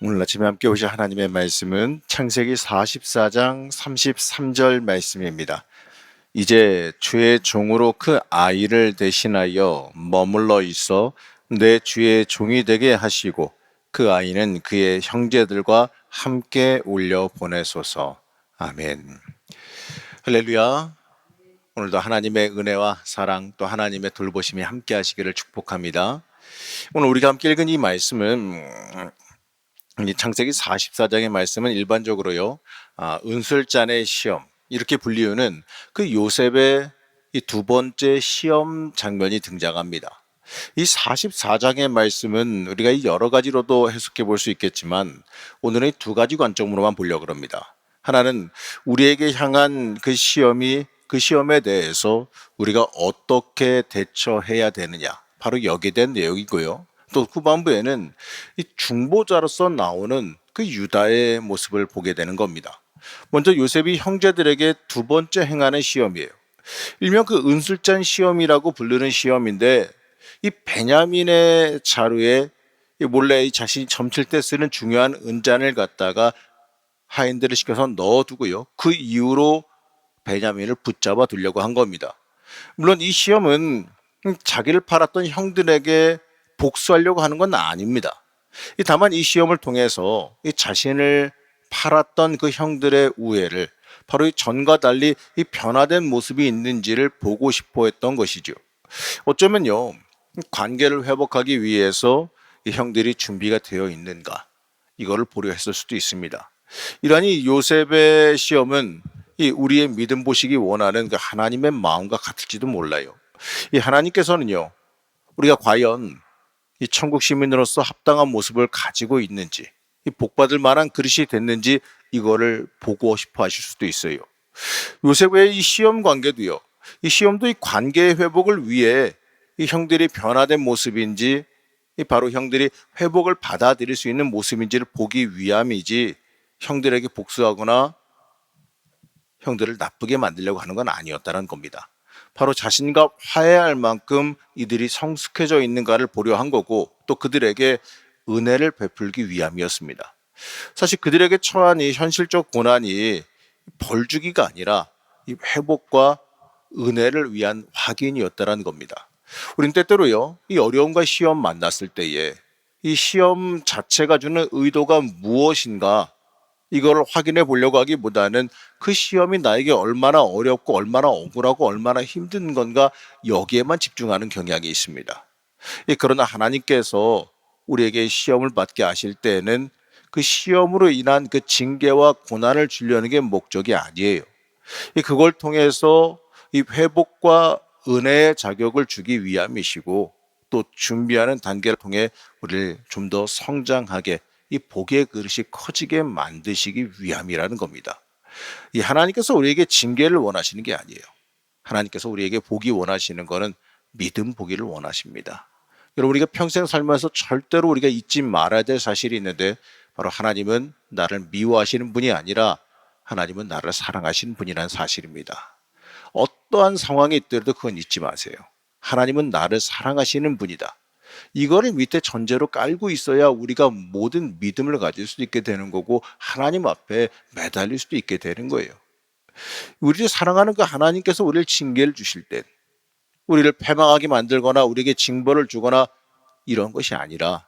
오늘 아침에 함께 오실 하나님의 말씀은 창세기 44장 33절 말씀입니다. 이제 주의 종으로 그 아이를 대신하여 머물러 있어 내 주의 종이 되게 하시고 그 아이는 그의 형제들과 함께 올려 보내소서. 아멘. 할렐루야. 오늘도 하나님의 은혜와 사랑 또 하나님의 돌보심이 함께 하시기를 축복합니다. 오늘 우리가 함께 읽은 이 말씀은 이 창세기 44장의 말씀은 일반적으로요, 은술잔의 시험 이렇게 불리우는 그 요셉의 이 두 번째 시험 장면이 등장합니다. 이 44장의 말씀은 우리가 여러 가지로도 해석해 볼 수 있겠지만 오늘은 두 가지 관점으로만 보려고 합니다. 하나는 우리에게 향한 그 시험이 그 시험에 대해서 우리가 어떻게 대처해야 되느냐, 바로 여기에 대한 내용이고요. 또 후반부에는 이 중보자로서 나오는 그 유다의 모습을 보게 되는 겁니다. 먼저 요셉이 형제들에게 두 번째 행하는 시험이에요. 일명 그 은술잔 시험이라고 부르는 시험인데, 이 베냐민의 자루에 몰래 자신이 점칠 때 쓰는 중요한 은잔을 갖다가 하인들을 시켜서 넣어두고요, 그 이후로 베냐민을 붙잡아 두려고 한 겁니다. 물론 이 시험은 자기를 팔았던 형들에게 복수하려고 하는 건 아닙니다. 다만 이 시험을 통해서 이 자신을 팔았던 그 형들의 우애를, 바로 이 전과 달리 이 변화된 모습이 있는지를 보고 싶어 했던 것이죠. 어쩌면요, 관계를 회복하기 위해서 이 형들이 준비가 되어 있는가, 이거를 보려 했을 수도 있습니다. 이러한 이 요셉의 시험은 이 우리의 믿음 보시기 원하는 그 하나님의 마음과 같을지도 몰라요. 이 하나님께서는요, 우리가 과연 이 천국 시민으로서 합당한 모습을 가지고 있는지, 이 복받을 만한 그릇이 됐는지, 이거를 보고 싶어 하실 수도 있어요. 요셉의 이 시험 관계도요, 이 시험도 이 관계의 회복을 위해 이 형들이 변화된 모습인지, 이 바로 형들이 회복을 받아들일 수 있는 모습인지를 보기 위함이지, 형들에게 복수하거나 형들을 나쁘게 만들려고 하는 건 아니었다는 겁니다. 바로 자신과 화해할 만큼 이들이 성숙해져 있는가를 보려 한 거고, 또 그들에게 은혜를 베풀기 위함이었습니다. 사실 그들에게 처한 이 현실적 고난이 벌 주기가 아니라 이 회복과 은혜를 위한 확인이었다는 겁니다. 우린 때때로요, 이 어려움과 시험 만났을 때에 이 시험 자체가 주는 의도가 무엇인가, 이걸 확인해 보려고 하기보다는 그 시험이 나에게 얼마나 어렵고 얼마나 억울하고 얼마나 힘든 건가, 여기에만 집중하는 경향이 있습니다. 그러나 하나님께서 우리에게 시험을 받게 하실 때에는 그 시험으로 인한 그 징계와 고난을 주려는 게 목적이 아니에요. 그걸 통해서 이 회복과 은혜의 자격을 주기 위함이시고, 또 준비하는 단계를 통해 우리를 좀 더 성장하게, 이 복의 그릇이 커지게 만드시기 위함이라는 겁니다. 이 하나님께서 우리에게 징계를 원하시는 게 아니에요. 하나님께서 우리에게 복이 원하시는 것은 믿음 보기를 원하십니다. 여러분, 우리가 평생 살면서 절대로 우리가 잊지 말아야 될 사실이 있는데, 바로 하나님은 나를 미워하시는 분이 아니라 하나님은 나를 사랑하시는 분이라는 사실입니다. 어떠한 상황이 있더라도 그건 잊지 마세요. 하나님은 나를 사랑하시는 분이다. 이거를 밑에 전제로 깔고 있어야 우리가 모든 믿음을 가질 수 있게 되는 거고, 하나님 앞에 매달릴 수도 있게 되는 거예요. 우리를 사랑하는 그 하나님께서 우리를 징계를 주실 때, 우리를 패망하게 만들거나 우리에게 징벌을 주거나 이런 것이 아니라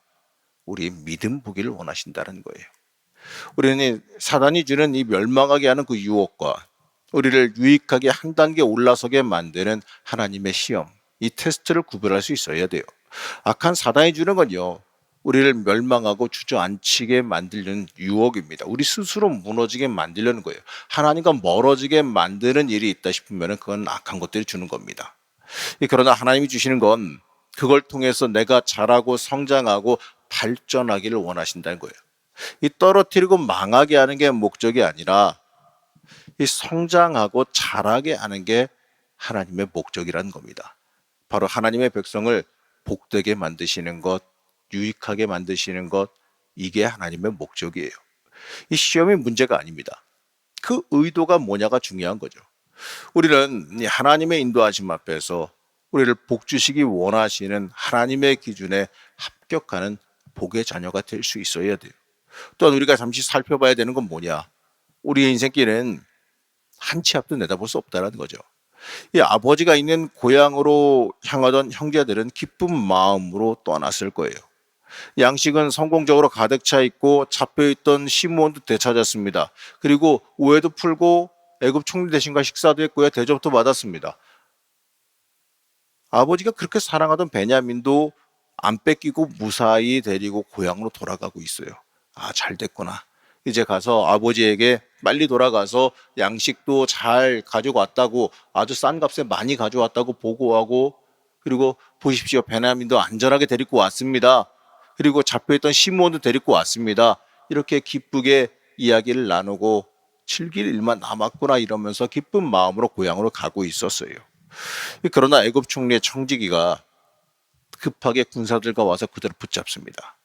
우리의 믿음 보기를 원하신다는 거예요. 우리는 사단이 주는 이 멸망하게 하는 그 유혹과 우리를 유익하게 한 단계 올라서게 만드는 하나님의 시험, 이 테스트를 구별할 수 있어야 돼요. 악한 사단이 주는 건요, 우리를 멸망하고 주저앉히게 만들려는 유혹입니다. 우리 스스로 무너지게 만들려는 거예요. 하나님과 멀어지게 만드는 일이 있다 싶으면 그건 악한 것들이 주는 겁니다. 그러나 하나님이 주시는 건 그걸 통해서 내가 자라고 성장하고 발전하기를 원하신다는 거예요. 이 떨어뜨리고 망하게 하는 게 목적이 아니라 이 성장하고 자라게 하는 게 하나님의 목적이라는 겁니다. 바로 하나님의 백성을 복되게 만드시는 것, 유익하게 만드시는 것, 이게 하나님의 목적이에요. 이 시험이 문제가 아닙니다. 그 의도가 뭐냐가 중요한 거죠. 우리는 하나님의 인도하심 앞에서 우리를 복 주시기 원하시는 하나님의 기준에 합격하는 복의 자녀가 될 수 있어야 돼요. 또한 우리가 잠시 살펴봐야 되는 건 뭐냐? 우리의 인생길은 한 치 앞도 내다볼 수 없다는 거죠. 이 아버지가 있는 고향으로 향하던 형제들은 기쁜 마음으로 떠났을 거예요. 양식은 성공적으로 가득 차 있고 잡혀있던 시므온도 되찾았습니다. 그리고 오해도 풀고 애굽 총리 대신과 식사도 했고요. 대접도 받았습니다. 아버지가 그렇게 사랑하던 베냐민도 안 뺏기고 무사히 데리고 고향으로 돌아가고 있어요. 아, 잘 됐구나. 이제 가서 아버지에게 빨리 돌아가서 양식도 잘 가지고 왔다고, 아주 싼 값에 많이 가져왔다고 보고하고, 그리고 보십시오. 베냐민도 안전하게 데리고 왔습니다. 그리고 잡혀있던 시므온도 데리고 왔습니다. 이렇게 기쁘게 이야기를 나누고 즐길 일만 남았구나 이러면서 기쁜 마음으로 고향으로 가고 있었어요. 그러나 애굽 총리의 청지기가 급하게 군사들과 와서 그들을 붙잡습니다.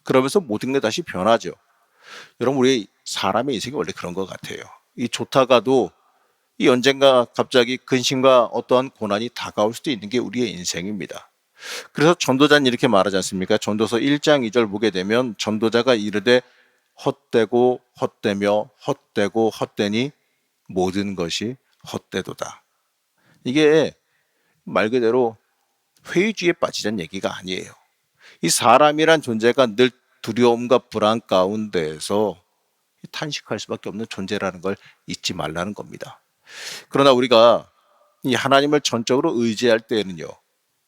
그러면서 모든 게 다시 변하죠. 여러분, 우리 사람의 인생이 원래 그런 것 같아요. 이 좋다가도 이 언젠가 갑자기 근심과 어떠한 고난이 다가올 수도 있는 게 우리의 인생입니다. 그래서 전도자는 이렇게 말하지 않습니까? 전도서 1장 2절 보게 되면 전도자가 이르되 헛되고 헛되며 헛되고 헛되니 모든 것이 헛되도다. 이게 말 그대로 회의주의에 빠지자는 얘기가 아니에요. 이 사람이란 존재가 늘 두려움과 불안 가운데에서 탄식할 수밖에 없는 존재라는 걸 잊지 말라는 겁니다. 그러나 우리가 이 하나님을 전적으로 의지할 때에는요,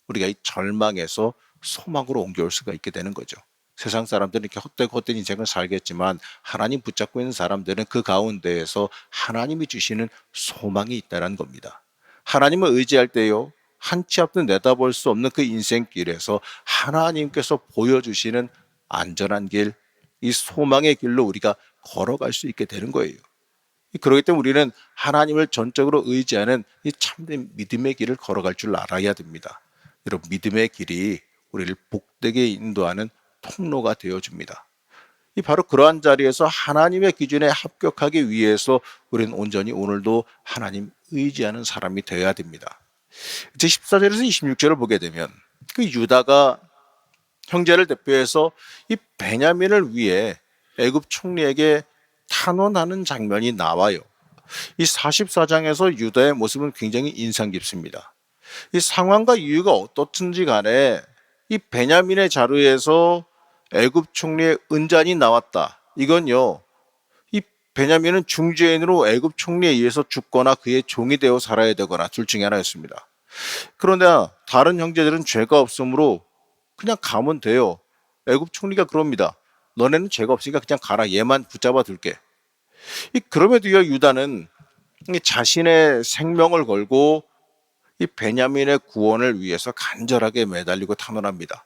우리가 이 절망에서 소망으로 옮겨올 수가 있게 되는 거죠. 세상 사람들은 이렇게 헛되고 헛된 인생을 살겠지만 하나님 붙잡고 있는 사람들은 그 가운데에서 하나님이 주시는 소망이 있다는 겁니다. 하나님을 의지할 때요, 한 치 앞도 내다볼 수 없는 그 인생길에서 하나님께서 보여주시는 안전한 길, 이 소망의 길로 우리가 걸어갈 수 있게 되는 거예요. 그렇기 때문에 우리는 하나님을 전적으로 의지하는 이 참된 믿음의 길을 걸어갈 줄 알아야 됩니다. 여러분, 믿음의 길이 우리를 복되게 인도하는 통로가 되어줍니다. 이 바로 그러한 자리에서 하나님의 기준에 합격하기 위해서 우리는 온전히 오늘도 하나님 의지하는 사람이 되어야 됩니다. 이제 14절에서 26절을 보게 되면 그 유다가 형제를 대표해서 이 베냐민을 위해 애굽 총리에게 탄원하는 장면이 나와요. 이 44장에서 유다의 모습은 굉장히 인상 깊습니다. 이 상황과 이유가 어떻든지 간에 이 베냐민의 자루에서 애굽 총리의 은잔이 나왔다. 이건요, 이 베냐민은 중죄인으로 애굽 총리에 의해서 죽거나 그의 종이 되어 살아야 되거나 둘 중에 하나였습니다. 그런데 다른 형제들은 죄가 없으므로 그냥 가면 돼요. 애굽 총리가 그럽니다. 너네는 죄가 없으니까 그냥 가라. 얘만 붙잡아 둘게. 그럼에도요, 유다는 자신의 생명을 걸고 이 베냐민의 구원을 위해서 간절하게 매달리고 탄원합니다.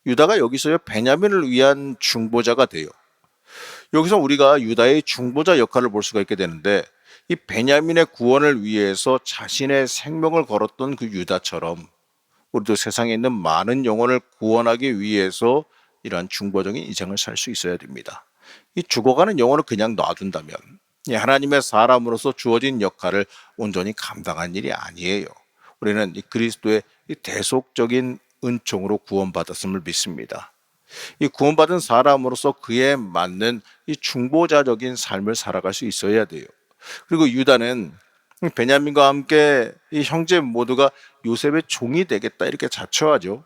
유다가 여기서요, 베냐민을 위한 중보자가 돼요. 여기서 우리가 유다의 중보자 역할을 볼 수가 있게 되는데, 이 베냐민의 구원을 위해서 자신의 생명을 걸었던 그 유다처럼 우리도 세상에 있는 많은 영혼을 구원하기 위해서 이러한 중보적인 인생을 살 수 있어야 됩니다. 이 죽어가는 영혼을 그냥 놔둔다면 하나님의 사람으로서 주어진 역할을 온전히 감당한 일이 아니에요. 우리는 이 그리스도의 이 대속적인 은총으로 구원받았음을 믿습니다. 이 구원받은 사람으로서 그에 맞는 이 중보자적인 삶을 살아갈 수 있어야 돼요. 그리고 유다는 베냐민과 함께 이 형제 모두가 요셉의 종이 되겠다 이렇게 자처하죠.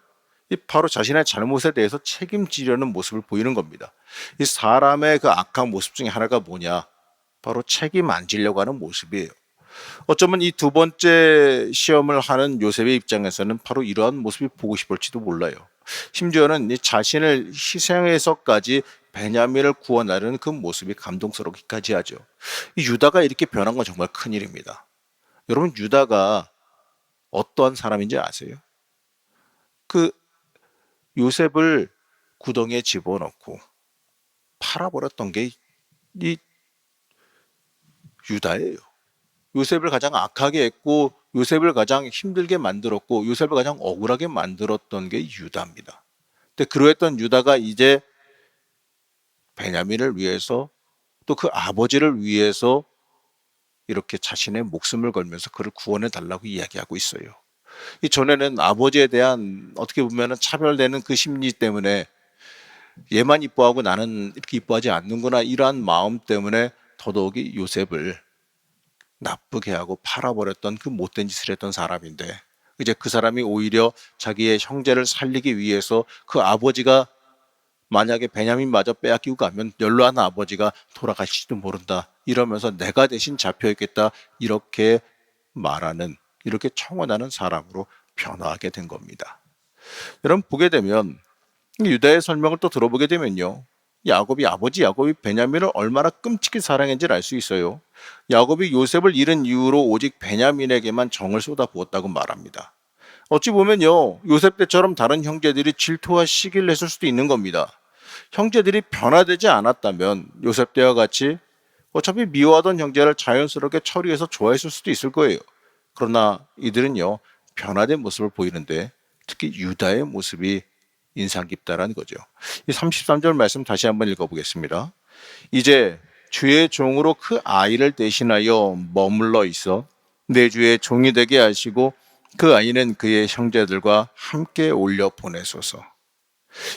이 바로 자신의 잘못에 대해서 책임지려는 모습을 보이는 겁니다. 이 사람의 그 악한 모습 중에 하나가 뭐냐? 바로 책임 안 지려고 하는 모습이에요. 어쩌면 이 두 번째 시험을 하는 요셉의 입장에서는 바로 이러한 모습이 보고 싶을지도 몰라요. 심지어는 이 자신을 희생해서까지 베냐민을 구원하려는 그 모습이 감동스럽기까지 하죠. 이 유다가 이렇게 변한 건 정말 큰일입니다. 여러분, 유다가 어떠한 사람인지 아세요? 그 요셉을 구덩이에 집어넣고 팔아버렸던 게 이 유다예요. 요셉을 가장 악하게 했고 요셉을 가장 힘들게 만들었고 요셉을 가장 억울하게 만들었던 게 유다입니다. 근데 그러했던 유다가 이제 베냐민을 위해서 또 그 아버지를 위해서 이렇게 자신의 목숨을 걸면서 그를 구원해 달라고 이야기하고 있어요. 이 전에는 아버지에 대한 어떻게 보면 차별되는 그 심리 때문에 얘만 이뻐하고 나는 이렇게 이뻐하지 않는구나, 이러한 마음 때문에 더더욱이 요셉을 나쁘게 하고 팔아버렸던 그 못된 짓을 했던 사람인데, 이제 그 사람이 오히려 자기의 형제를 살리기 위해서 그 아버지가 만약에 베냐민마저 빼앗기고 가면 연로한 아버지가 돌아가실지도 모른다 이러면서 내가 대신 잡혀있겠다 이렇게 말하는, 이렇게 청원하는 사람으로 변화하게 된 겁니다. 여러분, 보게 되면 유다의 설명을 또 들어보게 되면요, 아버지 야곱이 베냐민을 얼마나 끔찍히 사랑했는지를 알 수 있어요. 야곱이 요셉을 잃은 이후로 오직 베냐민에게만 정을 쏟아부었다고 말합니다. 어찌 보면요, 요셉 때처럼 다른 형제들이 질투와 시기를 했을 수도 있는 겁니다. 형제들이 변화되지 않았다면 요셉 때와 같이 어차피 미워하던 형제를 자연스럽게 처리해서 좋아했을 수도 있을 거예요. 그러나 이들은요, 변화된 모습을 보이는데 특히 유다의 모습이 인상 깊다라는 거죠. 이 33절 말씀 다시 한번 읽어보겠습니다. 이제 주의 종으로 그 아이를 대신하여 머물러 있어 내 주의 종이 되게 하시고 그 아이는 그의 형제들과 함께 올려 보내소서.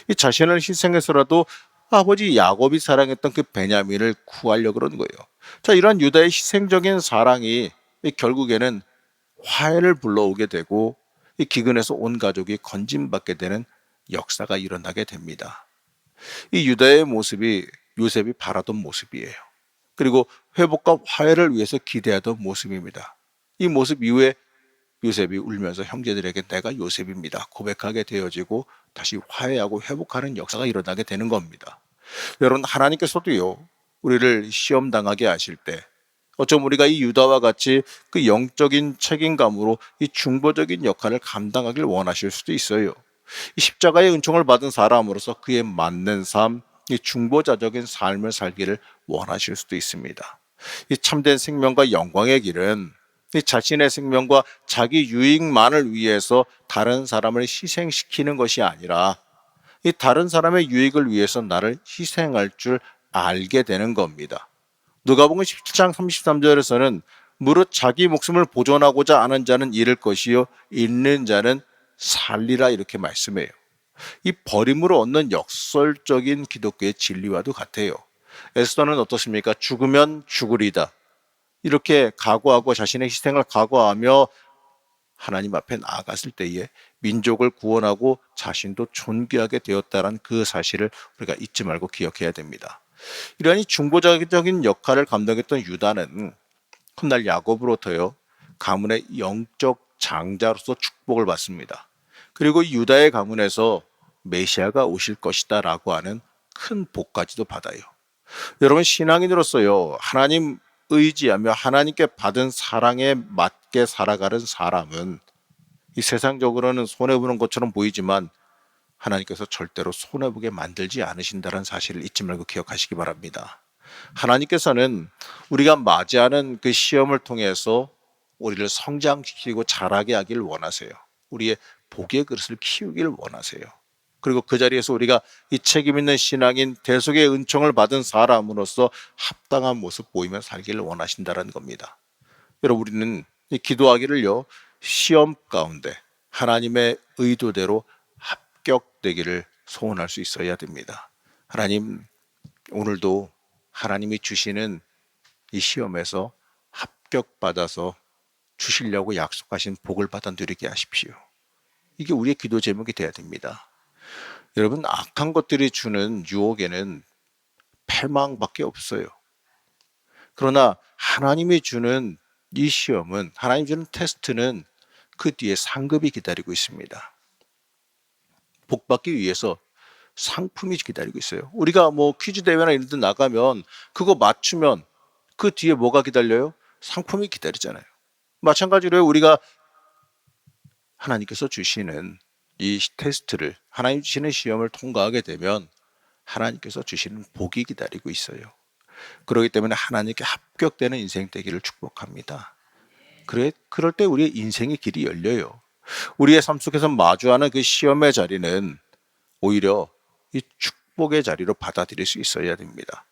이 자신을 희생해서라도 아버지 야곱이 사랑했던 그 베냐민을 구하려고 그러는 거예요. 자, 이런 유다의 희생적인 사랑이 결국에는 화해를 불러오게 되고 이 기근에서 온 가족이 건짐받게 되는 역사가 일어나게 됩니다. 이 유다의 모습이 요셉이 바라던 모습이에요. 그리고 회복과 화해를 위해서 기대하던 모습입니다. 이 모습 이후에 요셉이 울면서 형제들에게 내가 요셉입니다 고백하게 되어지고 다시 화해하고 회복하는 역사가 일어나게 되는 겁니다. 여러분, 하나님께서도요, 우리를 시험 당하게 하실 때 어쩜 우리가 이 유다와 같이 그 영적인 책임감으로 이 중보적인 역할을 감당하길 원하실 수도 있어요. 이 십자가의 은총을 받은 사람으로서 그에 맞는 삶, 이 중보자적인 삶을 살기를 원하실 수도 있습니다. 이 참된 생명과 영광의 길은 이 자신의 생명과 자기 유익만을 위해서 다른 사람을 희생시키는 것이 아니라 이 다른 사람의 유익을 위해서 나를 희생할 줄 알게 되는 겁니다. 누가복음 17장 33절에서는 무릇 자기 목숨을 보존하고자 하는 자는 잃을 것이요 잃는 자는 살리라 이렇게 말씀해요. 이 버림으로 얻는 역설적인 기독교의 진리와도 같아요. 에스더는 어떻습니까? 죽으면 죽으리다 이렇게 각오하고 자신의 희생을 각오하며 하나님 앞에 나아갔을 때에 민족을 구원하고 자신도 존귀하게 되었다는 그 사실을 우리가 잊지 말고 기억해야 됩니다. 이러한 중보자적인 역할을 감당했던 유다는 훗날 야곱으로부터요, 가문의 영적 장자로서 축복을 받습니다. 그리고 유다의 가문에서 메시아가 오실 것이다 라고 하는 큰 복까지도 받아요. 여러분, 신앙인으로서요, 하나님 의지하며 하나님께 받은 사랑에 맞게 살아가는 사람은 이 세상적으로는 손해보는 것처럼 보이지만 하나님께서 절대로 손해보게 만들지 않으신다는 사실을 잊지 말고 기억하시기 바랍니다. 하나님께서는 우리가 맞이하는 그 시험을 통해서 우리를 성장시키고 자라게 하길 원하세요. 우리의 복의 그릇을 키우길 원하세요. 그리고 그 자리에서 우리가 이 책임 있는 신앙인 대속의 은총을 받은 사람으로서 합당한 모습 보이며 살기를 원하신다는 겁니다. 여러분, 우리는 이 기도하기를요, 시험 가운데 하나님의 의도대로 합격되기를 소원할 수 있어야 됩니다. 하나님, 오늘도 하나님이 주시는 이 시험에서 합격받아서 주시려고 약속하신 복을 받아 누리게 하십시오. 이게 우리의 기도 제목이 돼야 됩니다. 여러분, 악한 것들이 주는 유혹에는 패망밖에 없어요. 그러나 하나님이 주는 이 시험은, 하나님 주는 테스트는 그 뒤에 상급이 기다리고 있습니다. 복받기 위해서 상품이 기다리고 있어요. 우리가 뭐 퀴즈 대회나 이런 데 나가면 그거 맞추면 그 뒤에 뭐가 기다려요? 상품이 기다리잖아요. 마찬가지로 우리가 하나님께서 주시는 이 테스트를, 하나님 주시는 시험을 통과하게 되면 하나님께서 주시는 복이 기다리고 있어요. 그렇기 때문에 하나님께 합격되는 인생 되기를 축복합니다. 그럴 때 우리의 인생의 길이 열려요. 우리의 삶 속에서 마주하는 그 시험의 자리는 오히려 이 축복의 자리로 받아들일 수 있어야 됩니다.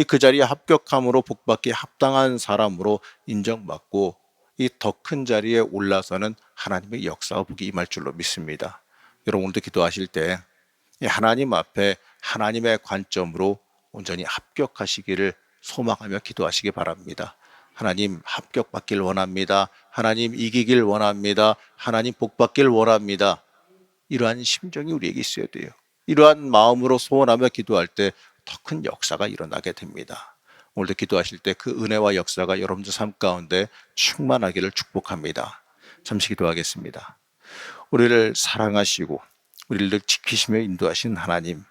그 자리에 합격함으로 복받기에 합당한 사람으로 인정받고 이 더 큰 자리에 올라서는 하나님의 역사와 복이 임할 줄로 믿습니다. 여러분, 오늘도 기도하실 때 하나님 앞에 하나님의 관점으로 온전히 합격하시기를 소망하며 기도하시기 바랍니다. 하나님 합격받길 원합니다. 하나님 이기길 원합니다. 하나님 복받길 원합니다. 이러한 심정이 우리에게 있어야 돼요. 이러한 마음으로 소원하며 기도할 때 더 큰 역사가 일어나게 됩니다. 오늘도 기도하실 때 그 은혜와 역사가 여러분들 삶 가운데 충만하기를 축복합니다. 잠시 기도하겠습니다. 우리를 사랑하시고 우리를 지키시며 인도하신 하나님,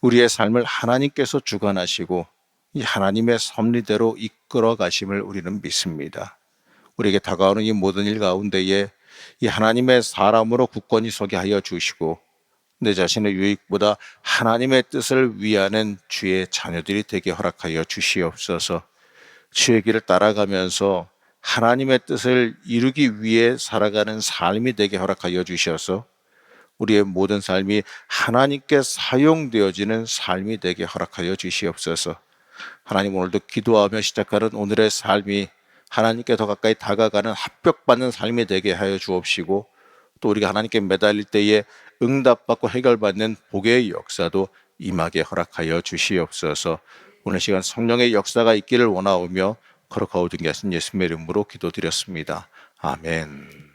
우리의 삶을 하나님께서 주관하시고 이 하나님의 섭리대로 이끌어 가심을 우리는 믿습니다. 우리에게 다가오는 이 모든 일 가운데에 이 하나님의 사람으로 굳건히 서게 하여 주시고 내 자신의 유익보다 하나님의 뜻을 위하는 주의 자녀들이 되게 허락하여 주시옵소서. 주의 길을 따라가면서 하나님의 뜻을 이루기 위해 살아가는 삶이 되게 허락하여 주셔서 우리의 모든 삶이 하나님께 사용되어지는 삶이 되게 허락하여 주시옵소서. 하나님, 오늘도 기도하며 시작하는 오늘의 삶이 하나님께 더 가까이 다가가는 합격받는 삶이 되게 하여 주옵시고, 또 우리가 하나님께 매달릴 때에 응답받고 해결받는 복의 역사도 임하게 허락하여 주시옵소서. 오늘 시간 성령의 역사가 있기를 원하오며 거룩하오든 게 하신 예수님의 이름으로 기도드렸습니다. 아멘.